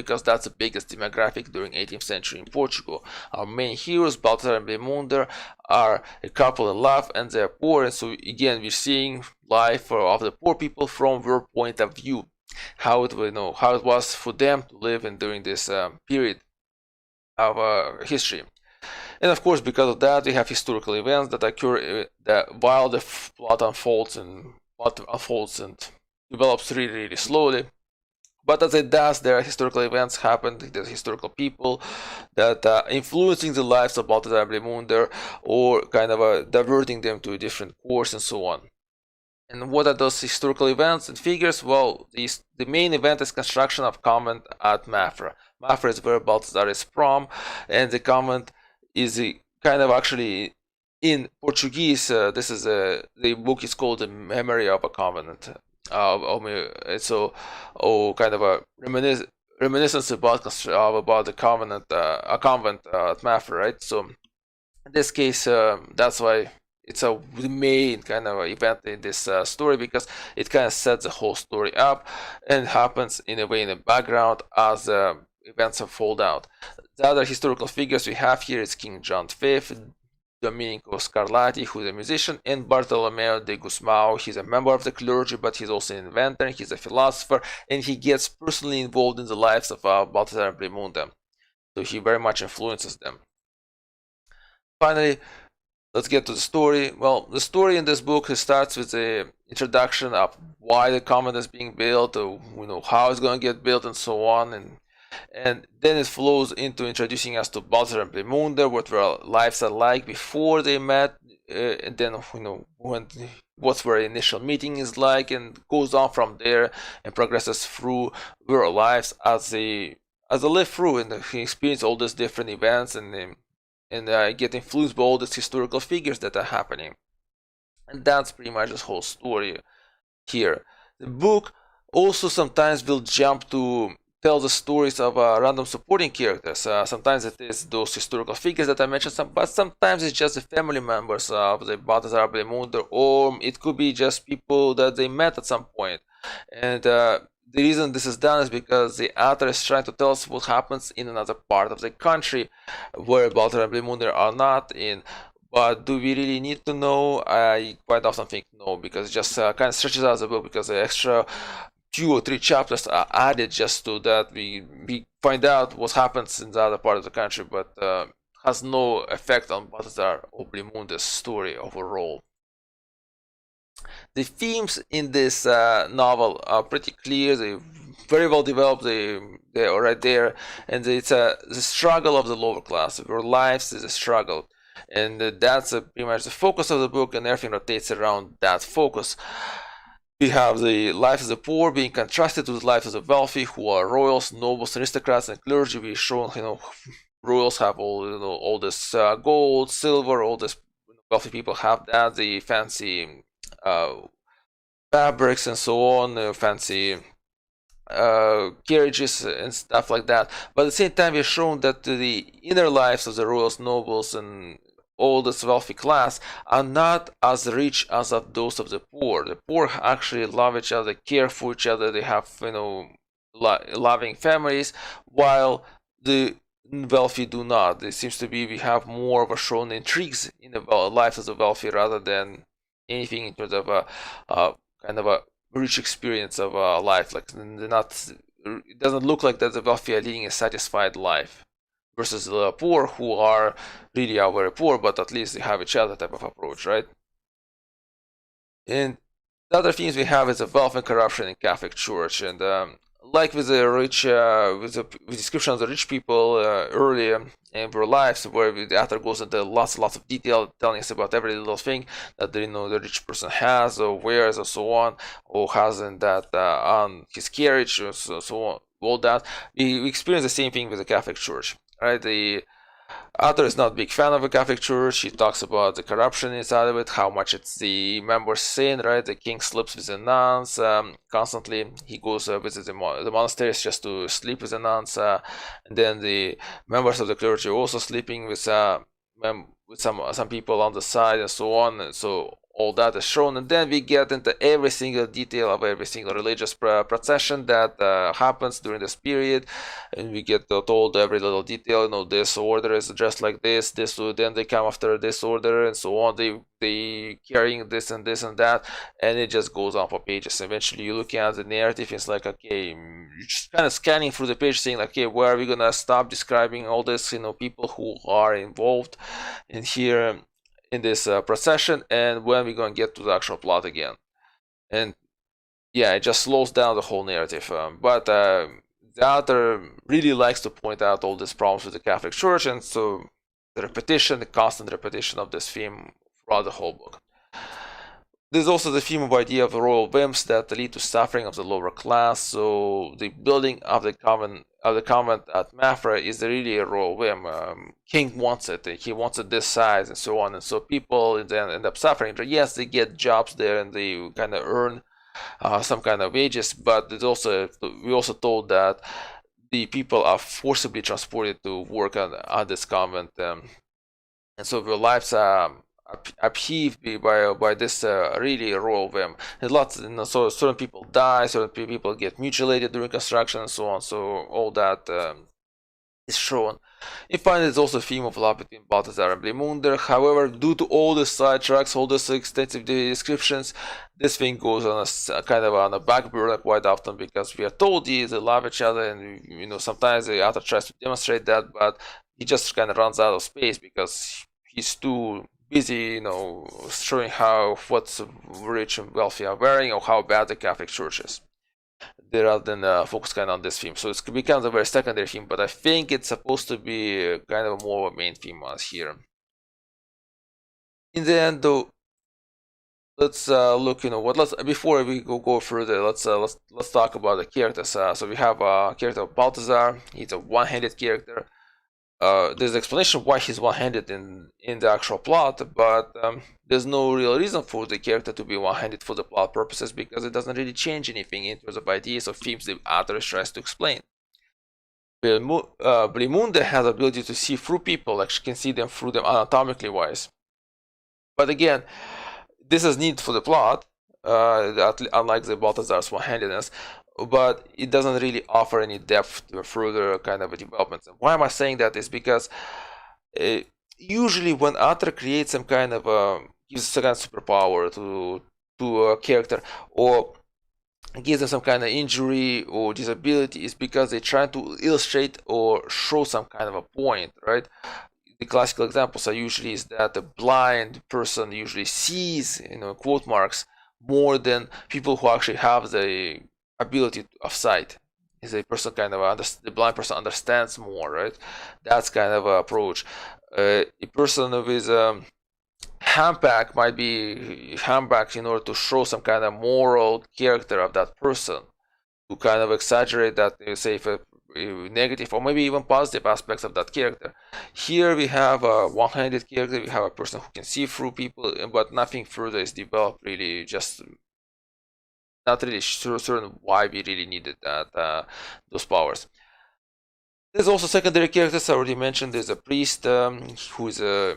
because that's the biggest demographic during 18th century in Portugal. Our main heroes, Baltasar and Blimunda, are a couple in love and they're poor, and so again we're seeing life of the poor people from their point of view, how it was for them to live in during this period of history. And of course, because of that, we have historical events that occur while the plot unfolds and develops really, really slowly. But as it does, there are historical events happen, there's historical people that influencing the lives of Baltasar and Blimunda, or kind of diverting them to a different course and so on. And what are those historical events and figures? Well, the main event is construction of convent at Mafra. Mafra is where Baltasar is from, and the convent is kind of actually in Portuguese. The book is called The Memory of a Convent. So, kind of a reminiscence about the convent, a convent at Mafra, right? So, in this case, that's why it's the main kind of event in this story, because it kind of sets the whole story up and happens in a way in the background as events unfold out. The other historical figures we have here is King John V, Domenico Scarlatti, who's a musician, and Bartolomeo de Gusmão. He's a member of the clergy, but he's also an inventor, he's a philosopher, and he gets personally involved in the lives of Baltasar and Blimunda. So he very much influences them. Finally, let's get to the story. Well, the story in this book starts with the introduction of why the convent is being built, or how it's going to get built, and so on, and then it flows into introducing us to Baltasar and Blimunda, what their lives are like before they met, and then what their initial meeting is like, and goes on from there and progresses through their lives as they live through and experience all these different events and get influenced by all these historical figures that are happening. And that's pretty much this whole story here. The book also sometimes will jump to tell the stories of random supporting characters. Sometimes it is those historical figures that I mentioned, but sometimes it's just the family members of the Baltasar and Blimunda, or it could be just people that they met at some point. And the reason this is done is because the author is trying to tell us what happens in another part of the country where Baltasar and Blimunda are not in. But do we really need to know? I quite often think no, because it just kind of stretches out the book, because the extra 2 or 3 chapters are added just so that we find out what happens in the other part of the country, but has no effect on Baltasar or Blimunda's story overall. The themes in this novel are pretty clear. They're very well developed. They are right there, and it's the struggle of the lower class. Their lives is a struggle, and that's pretty much the focus of the book, and everything rotates around that focus. We have the life of the poor being contrasted with the life of the wealthy, who are royals, nobles, aristocrats, and clergy. We've shown, royals have all this gold, silver, all this. Wealthy people have that, the fancy fabrics and so on, fancy carriages and stuff like that. But at the same time, we're shown that the inner lives of the royals, nobles, and all this wealthy class are not as rich as of those of the poor. The poor actually love each other, care for each other. They have loving families, while the wealthy do not. It seems to be we have more of a shown intrigues in the lives of the wealthy rather than anything in terms of a kind of a rich experience of life. Like they're not. It doesn't look like that the wealthy are leading a satisfied life, versus the poor, who are very poor, but at least they have each other type of approach, right? And the other things we have is the wealth and corruption in Catholic Church, and like with the rich, with the description of the rich people earlier in their lives, where the author goes into lots of detail, telling us about every little thing that the rich person has or wears or so on, or has in that on his carriage or so on. All that we experience the same thing with the Catholic Church. Right, the author is not a big fan of the Catholic Church. He talks about the corruption inside of it, how much it's the members' sin. Right, the king sleeps with the nuns constantly. He goes visits the monasteries just to sleep with the nuns, and then the members of the clergy are also sleeping with some people on the side and so on. And so all that is shown, and then we get into every single detail of every single religious procession that happens during this period, and we get told every little detail. This order is just like this, then they come after this order, and so on. They carrying this and this and that, and it just goes on for pages. Eventually, you're looking at the narrative, it's like, okay, you're just kind of scanning through the page, saying, okay, where are we gonna stop describing all this, people who are involved in here in this procession, and when we're going to get to the actual plot again. And yeah, it just slows down the whole narrative. But the author really likes to point out all these problems with the Catholic Church, and so the constant repetition of this theme throughout the whole book. There's also the theme of idea of royal whims that lead to suffering of the lower class. So the building of the convent at Mafra is really a royal whim. King wants it. He wants it this size, and so on. And so people then end up suffering. Yes, they get jobs there and they kind of earn some kind of wages, but we also told that the people are forcibly transported to work at this convent, and so their lives are upheaved by this really royal whim. There's lots, so certain people die, certain people get mutilated during construction, and so on. So all that is shown. You find there's also a theme of love between Baltasar and Blimunda. However, due to all the sidetracks, all these extensive descriptions, this thing goes on a kind of on a back burner quite often, because we are told they love each other, and sometimes the author tries to demonstrate that, but he just kind of runs out of space because he's too busy, showing what's rich and wealthy are wearing, or how bad the Catholic Church is, rather than focus kind of on this theme. So it becomes a very secondary theme, but I think it's supposed to be kind of more of a main theme here. In the end, though, let's look. Before we go further, let's talk about the characters. So we have a character of Baltasar. He's a one-handed character. There's an explanation why he's one-handed in the actual plot, but there's no real reason for the character to be one-handed for the plot purposes, because it doesn't really change anything in terms of ideas or themes the author tries to explain. Blimunda has the ability to see through people, like she can see them through them anatomically wise. But again, this is needed for the plot, unlike the Baltasar's one-handedness, but it doesn't really offer any depth to further kind of developments. And why am I saying that is because usually when author creates some kind of gives some kind of superpower to a character, or gives them some kind of injury or disability, is because they're trying to illustrate or show some kind of a point, right? The classical examples are usually is that the blind person usually sees, quote marks, more than people who actually have the ability of sight. Is a person kind of the blind person understands more, right? That's kind of an approach. A person with humpback might be humpbacked in order to show some kind of moral character of that person, to kind of exaggerate that, say, if a negative or maybe even positive aspects of that character. Here we have a one-handed character. We have a person who can see through people, but nothing further is developed, really. Just not really certain why we really needed those powers. There's also secondary characters I already mentioned. There's a priest who is a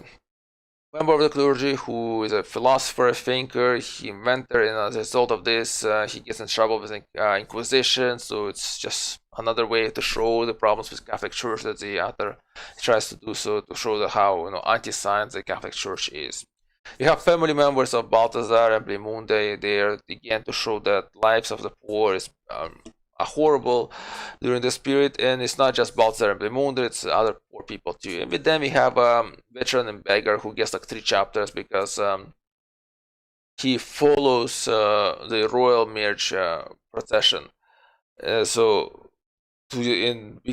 member of the clergy, who is a philosopher, a thinker, inventor, and as a result of this, he gets in trouble with Inquisition. So it's just another way to show the problems with Catholic Church that the author tries to do, so to show how anti-science the Catholic Church is. You have family members of Baltasar and Blimunda there again to show that lives of the poor are horrible during this period, and it's not just Baltasar and Blimunda, it's other poor people too. And then we have veteran and beggar who gets like 3 chapters because he follows the royal marriage procession. Because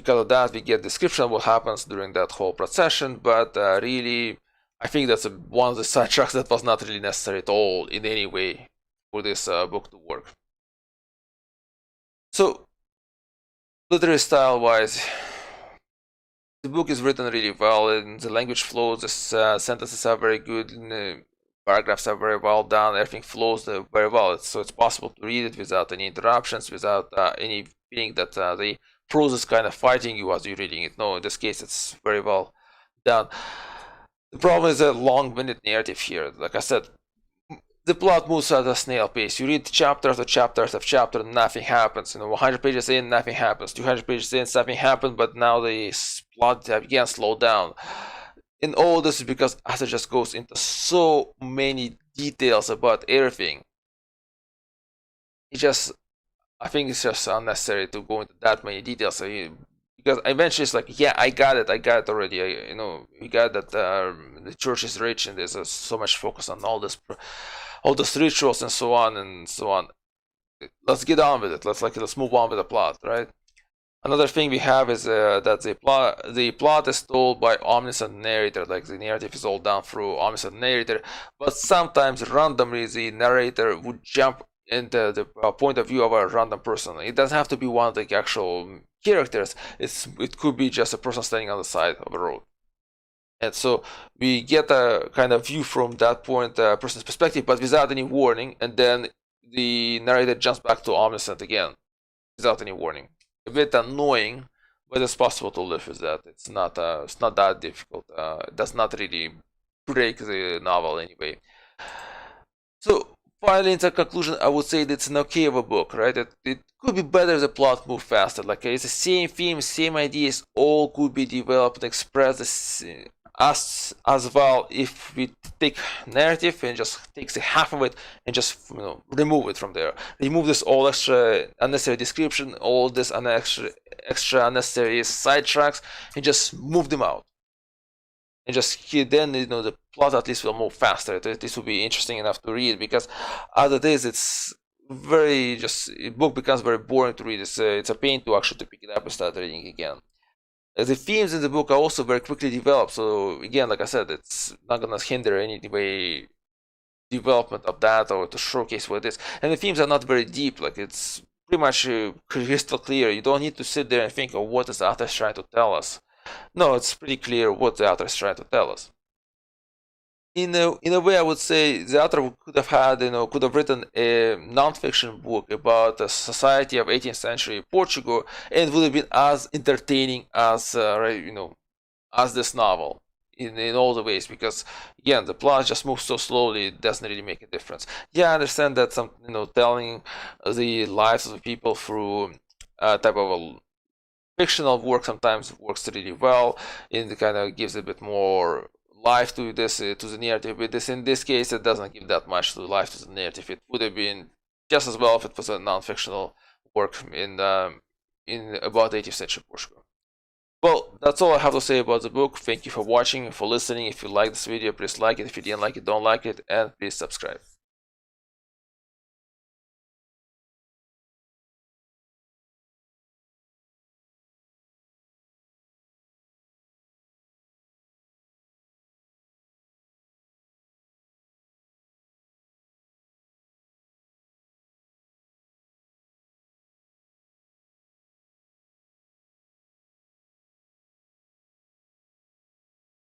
of that, we get description of what happens during that whole procession, but really, I think that's one of the sidetracks that was not really necessary at all in any way for this book to work. So, literary style-wise, the book is written really well, and the language flows. The sentences are very good, and the paragraphs are very well done. Everything flows very well, so it's possible to read it without any interruptions, without any feeling that the prose is kind of fighting you as you're reading it. No, in this case, it's very well done. The problem is a long-winded narrative here. Like I said, the plot moves at a snail pace. You read chapter after chapter after chapter, nothing happens. 100 pages in, nothing happens. 200 pages in, something happened, but now the plot again slowed down. And all this is because Arthur just goes into so many details about everything. I think it's just unnecessary to go into that many details. Because eventually it's like, yeah, I got it already. We got that the church is rich and there's so much focus on all those rituals and so on and so on. Let's get on with it. Let's move on with the plot, right? Another thing we have is that the plot is told by omniscient narrator, like the narrative is all done through omniscient narrator, but sometimes randomly the narrator would jump into the point of view of a random person. It doesn't have to be one of the actual characters. It could be just a person standing on the side of a road. And so we get a kind of view from that point, person's perspective, but without any warning, and then the narrator jumps back to omniscient again, without any warning. A bit annoying, but it's possible to live with that. It's not that difficult. It does not really break the novel anyway. So finally, in the conclusion, I would say that it's an okay of a book, right? It could be better if the plot moved faster. Like it's the same theme, same ideas, all could be developed and expressed as well if we take narrative and just take the half of it and just remove it from there. Remove this all extra unnecessary description, all this extra unnecessary sidetracks, and just move them out. And just then the plot at least will move faster. This will be interesting enough to read, because as it is, it's very the book becomes very boring to read. It's a pain to actually pick it up and start reading again. The themes in the book are also very quickly developed, so again, like I said, it's not gonna hinder any way development of that or to showcase what it is. And the themes are not very deep. Like it's pretty much crystal clear. You don't need to sit there and think, oh, what is the author trying to tell us? No, it's pretty clear what the author is trying to tell us. In a way, I would say the author could have written a non-fiction book about the society of 18th century Portugal, and would have been as entertaining as as this novel in all the ways, because again the plot just moves so slowly, it doesn't really make a difference. Yeah, I understand that some telling the lives of the people through a type of a fictional work sometimes works really well, and it kind of gives a bit more life to this to the narrative. But in this case, it doesn't give that much to life to the narrative. It would have been just as well if it was a non-fictional work in about 18th century Portugal. Well, that's all I have to say about the book. Thank you for watching, for listening. If you like this video, please like it. If you didn't like it, don't like it, and please subscribe.